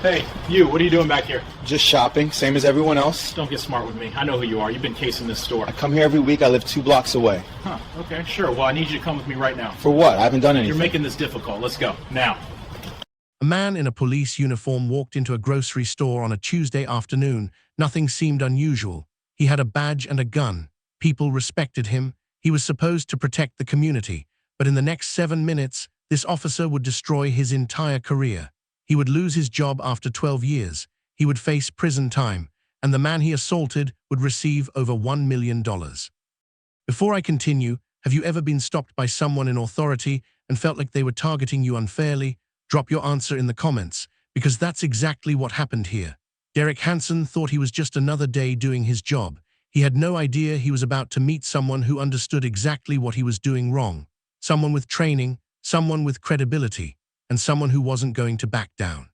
Hey, you, what are you doing back here? Just shopping, same as everyone else. Don't get smart with me. I know who you are. You've been casing this store. I come here every week. I live 2 blocks away. Huh, okay, sure. Well, I need you to come with me right now. For what? I haven't done anything. You're making this difficult. Let's go, now. A man in a police uniform walked into a grocery store on a Tuesday afternoon. Nothing seemed unusual. He had a badge and a gun. People respected him. He was supposed to protect the community. But in the next 7 minutes, this officer would destroy his entire career. He would lose his job after 12 years. He would face prison time. And the man he assaulted would receive over $1 million. Before I continue, have you ever been stopped by someone in authority and felt like they were targeting you unfairly? Drop your answer in the comments, because that's exactly what happened here. Derek Hansen thought he was just another day doing his job. He had no idea he was about to meet someone who understood exactly what he was doing wrong. Someone with training, someone with credibility, and someone who wasn't going to back down.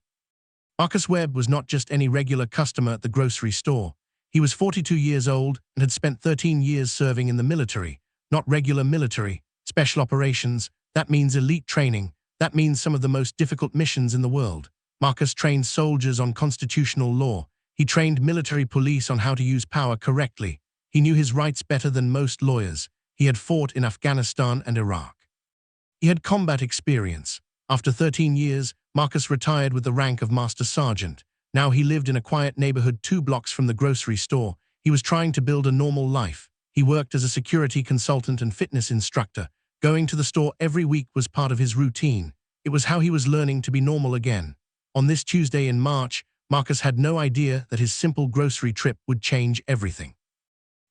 Marcus Webb was not just any regular customer at the grocery store. He was 42 years old and had spent 13 years serving in the military. Not regular military, special operations. That means elite training. That means some of the most difficult missions in the world. Marcus trained soldiers on constitutional law. He trained military police on how to use power correctly. He knew his rights better than most lawyers. He had fought in Afghanistan and Iraq. He had combat experience. After 13 years, Marcus retired with the rank of Master Sergeant. Now he lived in a quiet neighborhood 2 blocks from the grocery store. He was trying to build a normal life. He worked as a security consultant and fitness instructor. Going to the store every week was part of his routine. It was how he was learning to be normal again. On this Tuesday in March, Marcus had no idea that his simple grocery trip would change everything.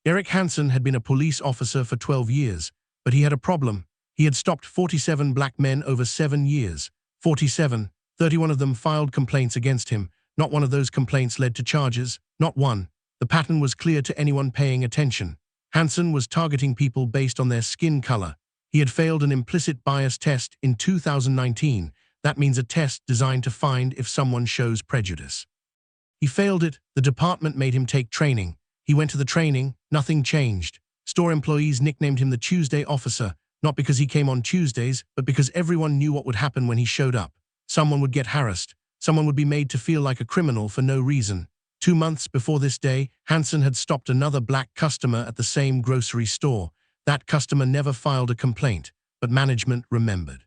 Derek Hansen had been a police officer for 12 years, but he had a problem. He had stopped 47 black men over 7 years. 47, 31 of them filed complaints against him. Not one of those complaints led to charges, not one. The pattern was clear to anyone paying attention. Hansen was targeting people based on their skin color. He had failed an implicit bias test in 2019. That means a test designed to find if someone shows prejudice. He failed it. The department made him take training. He went to the training. Nothing changed. Store employees nicknamed him the Tuesday Officer, not because he came on Tuesdays, but because everyone knew what would happen when he showed up. Someone would get harassed. Someone would be made to feel like a criminal for no reason. 2 months before this day, Hansen had stopped another black customer at the same grocery store. That customer never filed a complaint, but management remembered.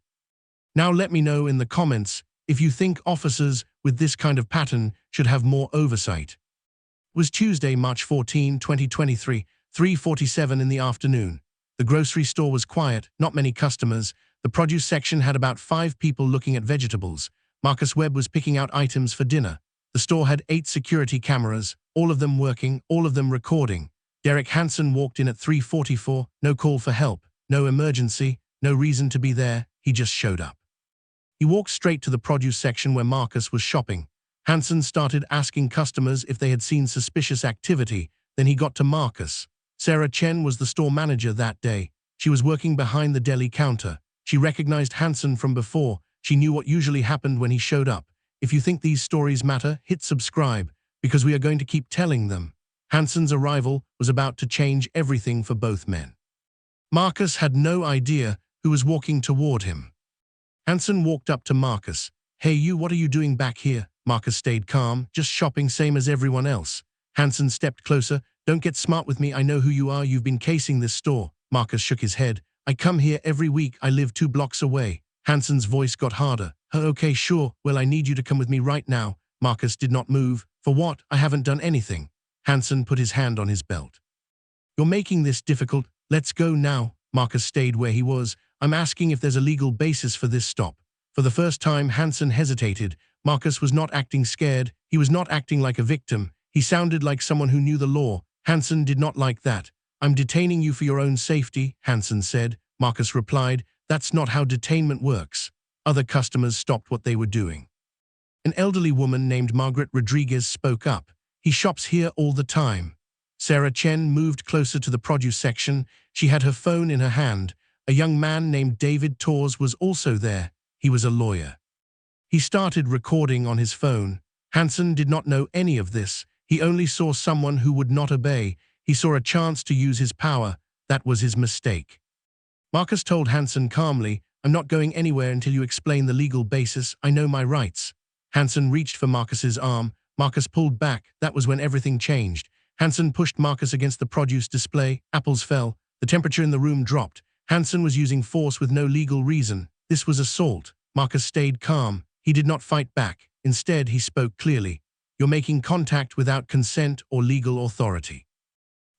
Now let me know in the comments if you think officers with this kind of pattern should have more oversight. It was Tuesday, March 14, 2023, 3:47 in the afternoon. The grocery store was quiet, not many customers. The produce section had about 5 people looking at vegetables. Marcus Webb was picking out items for dinner. The store had 8 security cameras, all of them working, all of them recording. Derek Hansen walked in at 3:44, no call for help, no emergency, no reason to be there, he just showed up. He walked straight to the produce section where Marcus was shopping. Hansen started asking customers if they had seen suspicious activity. Then he got to Marcus. Sarah Chen was the store manager that day. She was working behind the deli counter. She recognized Hansen from before. She knew what usually happened when he showed up. If you think these stories matter, hit subscribe, because we are going to keep telling them. Hansen's arrival was about to change everything for both men. Marcus had no idea who was walking toward him. Hansen walked up to Marcus. "Hey you, what are you doing back here?" Marcus stayed calm, just shopping same as everyone else. Hansen stepped closer. "Don't get smart with me, I know who you are, you've been casing this store." Marcus shook his head. "I come here every week, I live 2 blocks away." Hansen's voice got harder. Okay, sure, well I need you to come with me right now." Marcus did not move. "For what? I haven't done anything." Hansen put his hand on his belt. "You're making this difficult, let's go now." Marcus stayed where he was. "I'm asking if there's a legal basis for this stop." For the first time, Hansen hesitated. Marcus was not acting scared. He was not acting like a victim. He sounded like someone who knew the law. Hansen did not like that. "I'm detaining you for your own safety," Hansen said. Marcus replied, "That's not how detainment works." Other customers stopped what they were doing. An elderly woman named Margaret Rodriguez spoke up. "He shops here all the time." Sarah Chen moved closer to the produce section. She had her phone in her hand. A young man named David Torres was also there. He was a lawyer. He started recording on his phone. Hansen did not know any of this. He only saw someone who would not obey. He saw a chance to use his power. That was his mistake. Marcus told Hansen calmly, "I'm not going anywhere until you explain the legal basis. I know my rights." Hansen reached for Marcus's arm. Marcus pulled back. That was when everything changed. Hansen pushed Marcus against the produce display. Apples fell. The temperature in the room dropped. Hansen was using force with no legal reason. This was assault. Marcus stayed calm. He did not fight back. Instead, he spoke clearly. You're making contact without consent or legal authority.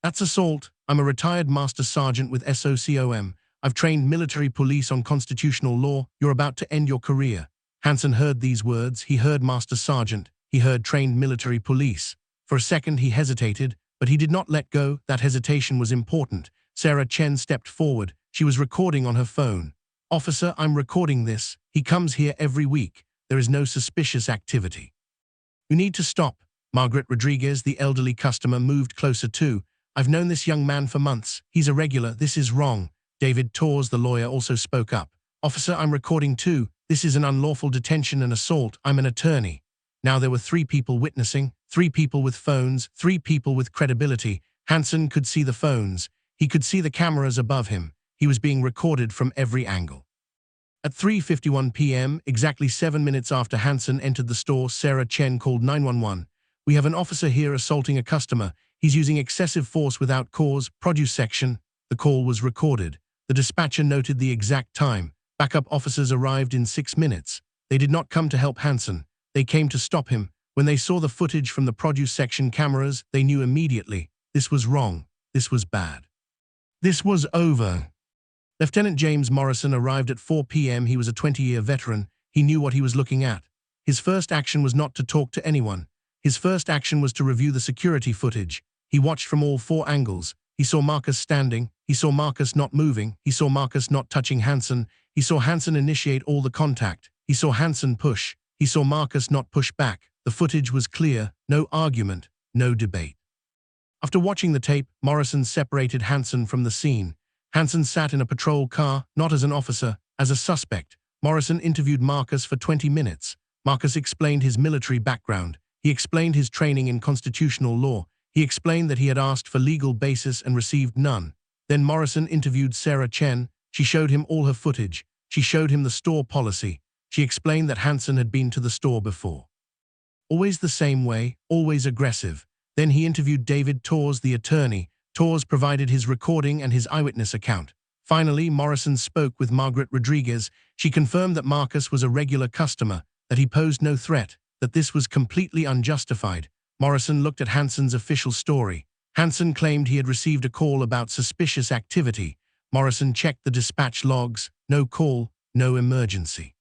That's assault. I'm a retired master sergeant with SOCOM. I've trained military police on constitutional law. You're about to end your career. Hansen heard these words. He heard master sergeant. He heard trained military police. For a second, he hesitated, but he did not let go. That hesitation was important. Sarah Chen stepped forward. She was recording on her phone. Officer, I'm recording this. He comes here every week. There is no suspicious activity. You need to stop. Margaret Rodriguez, the elderly customer, moved closer too. I've known this young man for months. He's irregular. This is wrong. David Torres, the lawyer, also spoke up. Officer, I'm recording too. This is an unlawful detention and assault. I'm an attorney. Now there were 3 people witnessing, 3 people with phones, 3 people with credibility. Hansen could see the phones. He could see the cameras above him. He was being recorded from every angle. At 3:51 p.m., exactly 7 minutes after Hansen entered the store, Sarah Chen called 911. We have an officer here assaulting a customer. He's using excessive force without cause. Produce section. The call was recorded. The dispatcher noted the exact time. Backup officers arrived in 6 minutes. They did not come to help Hansen. They came to stop him. When they saw the footage from the produce section cameras, they knew immediately. This was wrong. This was bad. This was over. Lieutenant James Morrison arrived at 4 p.m. He was a 20-year veteran. He knew what he was looking at. His first action was not to talk to anyone. His first action was to review the security footage. He watched from all 4 angles. He saw Marcus standing. He saw Marcus not moving. He saw Marcus not touching Hansen. He saw Hansen initiate all the contact. He saw Hansen push. He saw Marcus not push back. The footage was clear. No argument. No debate. After watching the tape, Morrison separated Hansen from the scene. Hansen sat in a patrol car, not as an officer, as a suspect. Morrison interviewed Marcus for 20 minutes. Marcus explained his military background. He explained his training in constitutional law. He explained that he had asked for legal basis and received none. Then Morrison interviewed Sarah Chen. She showed him all her footage. She showed him the store policy. She explained that Hansen had been to the store before. Always the same way, always aggressive. Then he interviewed David Torres, the attorney. Torres provided his recording and his eyewitness account. Finally, Morrison spoke with Margaret Rodriguez. She confirmed that Marcus was a regular customer, that he posed no threat, that this was completely unjustified. Morrison looked at Hansen's official story. Hansen claimed he had received a call about suspicious activity. Morrison checked the dispatch logs. No call, no emergency.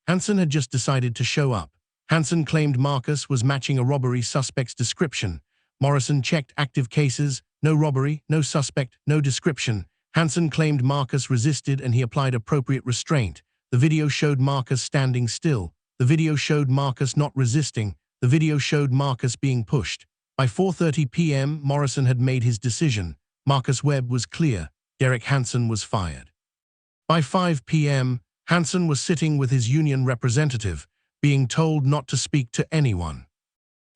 Hansen had just decided to show up. Hansen claimed Marcus was matching a robbery suspect's description. Morrison checked active cases. No robbery, no suspect, no description. Hansen claimed Marcus resisted and he applied appropriate restraint. The video showed Marcus standing still. The video showed Marcus not resisting. The video showed Marcus being pushed. By 4:30 p.m., Morrison had made his decision. Marcus Webb was clear. Derek Hansen was fired. By 5 p.m., Hansen was sitting with his union representative, being told not to speak to anyone.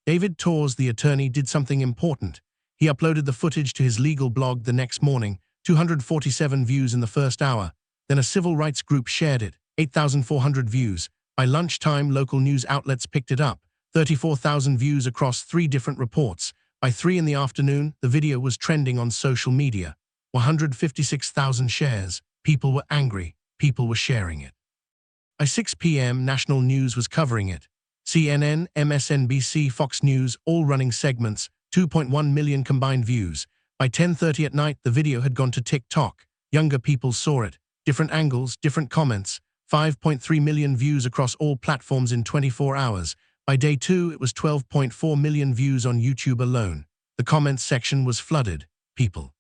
David Torres, the attorney, did something important. He uploaded the footage to his legal blog the next morning, 247 views in the first hour. Then a civil rights group shared it, 8,400 views. By lunchtime, local news outlets picked it up, 34,000 views across 3 different reports. By 3 in the afternoon, the video was trending on social media. 156,000 shares. People were angry. People were sharing it. By 6 p.m., national news was covering it. CNN, MSNBC, Fox News, all running segments, 2.1 million combined views. By 10:30 at night, the video had gone to TikTok. Younger people saw it. Different angles, different comments. 5.3 million views across all platforms in 24 hours. By day 2, it was 12.4 million views on YouTube alone. The comments section was flooded. People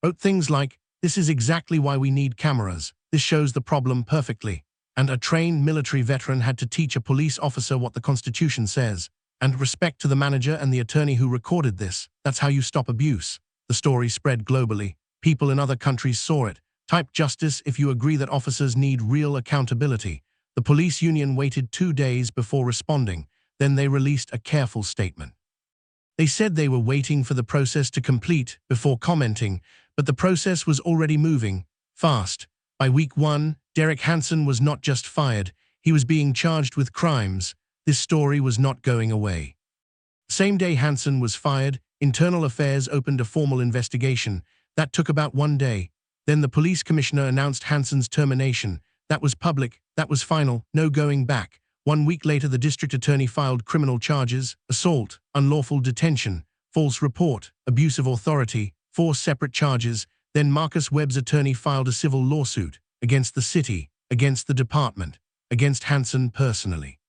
wrote things like, "This is exactly why we need cameras. This shows the problem perfectly." And a trained military veteran had to teach a police officer what the Constitution says. And respect to the manager and the attorney who recorded this. That's how you stop abuse. The story spread globally. People in other countries saw it. Type justice if you agree that officers need real accountability. The police union waited 2 days before responding. Then they released a careful statement. They said they were waiting for the process to complete before commenting, but the process was already moving fast. By week 1, Derek Hansen was not just fired. He was being charged with crimes. This story was not going away. Same day Hansen was fired, Internal Affairs opened a formal investigation. That took about 1 day. Then the police commissioner announced Hansen's termination. That was public, that was final, no going back. 1 week later, the district attorney filed criminal charges: assault, unlawful detention, false report, abuse of authority, 4 separate charges. Then Marcus Webb's attorney filed a civil lawsuit against the city, against the department, against Hansen personally.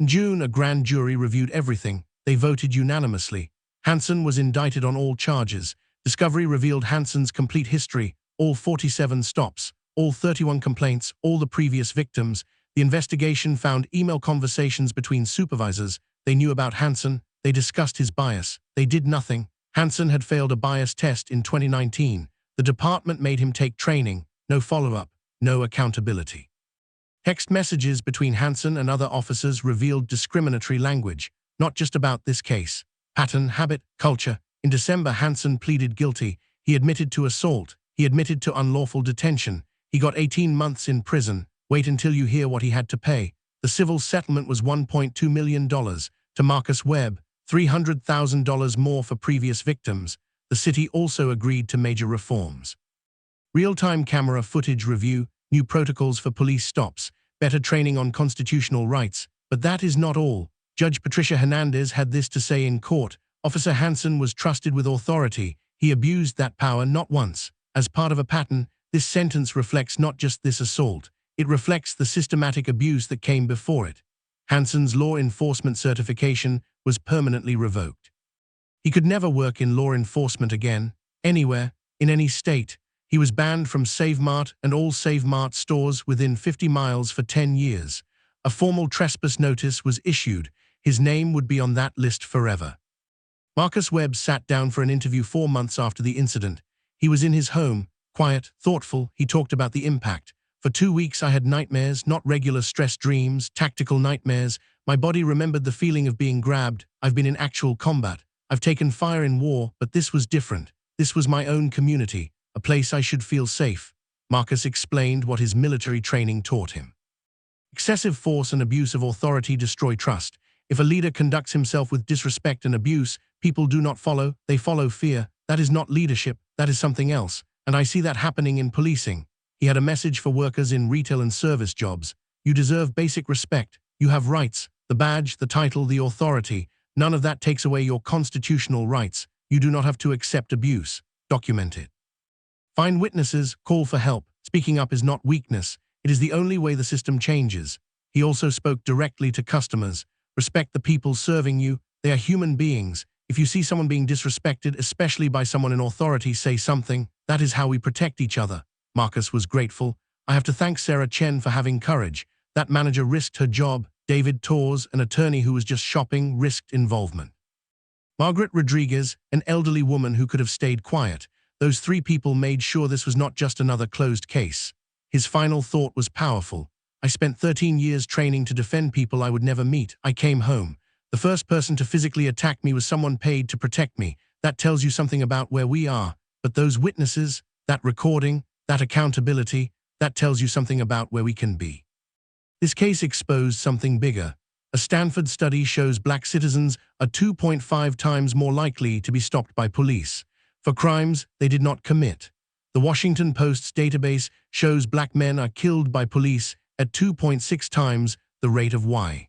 In June, a grand jury reviewed everything. They voted unanimously. Hansen was indicted on all charges. Discovery revealed Hansen's complete history, all 47 stops, all 31 complaints, all the previous victims. The investigation found email conversations between supervisors. They knew about Hansen. They discussed his bias. They did nothing. Hansen had failed a bias test in 2019. The department made him take training. No follow-up, no accountability. Text messages between Hansen and other officers revealed discriminatory language, not just about this case. Pattern, habit, culture. In December, Hansen pleaded guilty. He admitted to assault. He admitted to unlawful detention. He got 18 months in prison. Wait until you hear what he had to pay. The civil settlement was $1.2 million. To Marcus Webb, $300,000 more for previous victims. The city also agreed to major reforms. Real-time camera footage review, new protocols for police stops, better training on constitutional rights. But that is not all. Judge Patricia Hernandez had this to say in court: Officer Hansen was trusted with authority. He abused that power not once. As part of a pattern, this sentence reflects not just this assault. It reflects the systematic abuse that came before it. Hansen's law enforcement certification was permanently revoked. He could never work in law enforcement again, anywhere, in any state. He was banned from Save Mart and all Save Mart stores within 50 miles for 10 years. A formal trespass notice was issued. His name would be on that list forever. Marcus Webb sat down for an interview 4 months after the incident. He was in his home, quiet, thoughtful. He talked about the impact. For 2 weeks I had nightmares, not regular stress dreams, tactical nightmares. My body remembered the feeling of being grabbed. I've been in actual combat. I've taken fire in war, but this was different. This was my own community, a place I should feel safe. Marcus explained what his military training taught him. Excessive force and abuse of authority destroy trust. If a leader conducts himself with disrespect and abuse, people do not follow, they follow fear. That is not leadership, that is something else. And I see that happening in policing. He had a message for workers in retail and service jobs. You deserve basic respect. You have rights, the badge, the title, the authority. None of that takes away your constitutional rights. You do not have to accept abuse. Document it. Find witnesses, call for help. Speaking up is not weakness. It is the only way the system changes. He also spoke directly to customers. Respect the people serving you. They are human beings. If you see someone being disrespected, especially by someone in authority, say something. That is how we protect each other. Marcus was grateful. I have to thank Sarah Chen for having courage. That manager risked her job. David Torres, an attorney who was just shopping, risked involvement. Margaret Rodriguez, an elderly woman who could have stayed quiet. Those 3 people made sure this was not just another closed case. His final thought was powerful. I spent 13 years training to defend people I would never meet. I came home. The first person to physically attack me was someone paid to protect me. That tells you something about where we are. But those witnesses, that recording, that accountability, that tells you something about where we can be. This case exposed something bigger. A Stanford study shows black citizens are 2.5 times more likely to be stopped by police for crimes they did not commit. The Washington Post's database shows black men are killed by police at 2.6 times the rate of white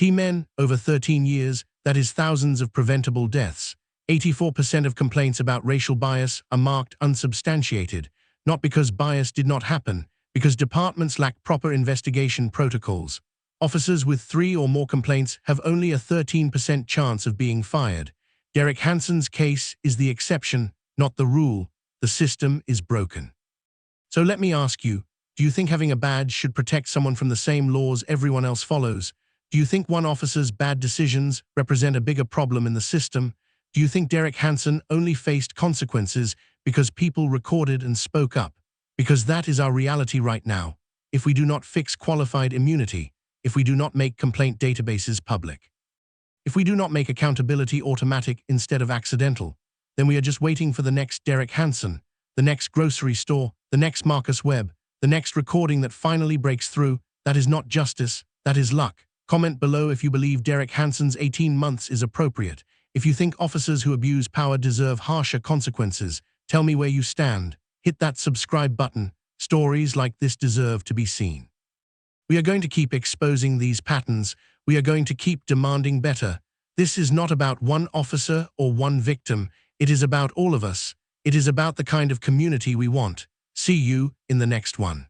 men over 13 years. That is thousands of preventable deaths. 84% of complaints about racial bias are marked unsubstantiated. Not because bias did not happen, because departments lack proper investigation protocols. Officers with 3 or more complaints have only a 13% chance of being fired. Derek Hansen's case is the exception, not the rule. The system is broken. So let me ask you, do you think having a badge should protect someone from the same laws everyone else follows? Do you think one officer's bad decisions represent a bigger problem in the system? Do you think Derek Hansen only faced consequences because people recorded and spoke up? Because that is our reality right now. If we do not fix qualified immunity, if we do not make complaint databases public, if we do not make accountability automatic instead of accidental, then we are just waiting for the next Derek Hansen, the next grocery store, the next Marcus Webb, the next recording that finally breaks through. That is not justice, that is luck. Comment below if you believe Derek Hansen's 18 months is appropriate. If you think officers who abuse power deserve harsher consequences, tell me where you stand. Hit that subscribe button. Stories like this deserve to be seen. We are going to keep exposing these patterns. We are going to keep demanding better. This is not about one officer or one victim. It is about all of us. It is about the kind of community we want. See you in the next one.